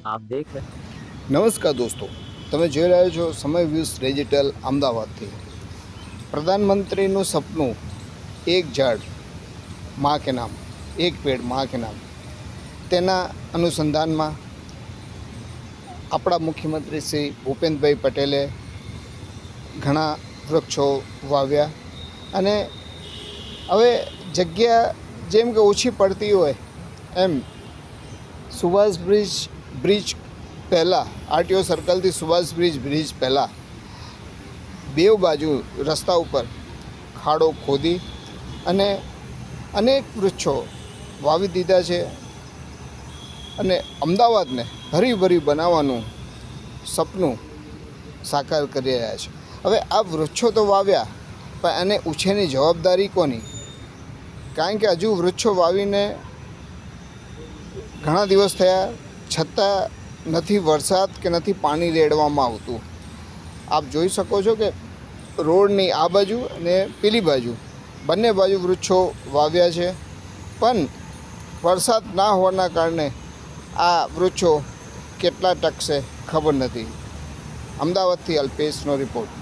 आप देख रहे નમસ્કાર દોસ્તો, તમે જોઈ રહ્યા છો સમય વ્યૂઝ ડિજિટલ અમદાવાદથી। પ્રધાનમંત્રીનું સપનું એક ઝાડ માં કે નામ, એક પેડ માં કે નામ, તેના અનુસંધાનમાં આપણા મુખ્યમંત્રી શ્રી ભૂપેન્દ્રભાઈ પટેલે ઘણા વૃક્ષો વાવ્યા અને હવે જગ્યા જેમ કે ઓછી પડતી હોય એમ સુભાષ બ્રિજ પહેલાં આરટીઓ સર્કલથી સુભાષ બ્રિજ પહેલાં બેવ બાજુ રસ્તા ઉપર ખાડો ખોદી અને અનેક વૃક્ષો વાવી દીધા છે અને અમદાવાદને હરીભરી બનાવવાનું સપનું સાકાર કરી રહ્યા છે। હવે આ વૃક્ષો તો વાવ્યા પણ એને ઉછેરની જવાબદારી કોની? કારણ કે હજુ વૃક્ષો વાવીને ઘણા દિવસ થયા છતાં નથી વરસાદ કે નથી પાણી રેડવામાં આવતું। આપ જોઈ શકો છો કે રોડની આ બાજુ અને પેલી બાજુ બંને બાજુ વૃક્ષો વાવ્યા છે પણ વરસાદ ના હોવાના કારણે આ વૃક્ષો કેટલા ટકશે ખબર નથી। અમદાવાદથી અલ્પેશનો રિપોર્ટ।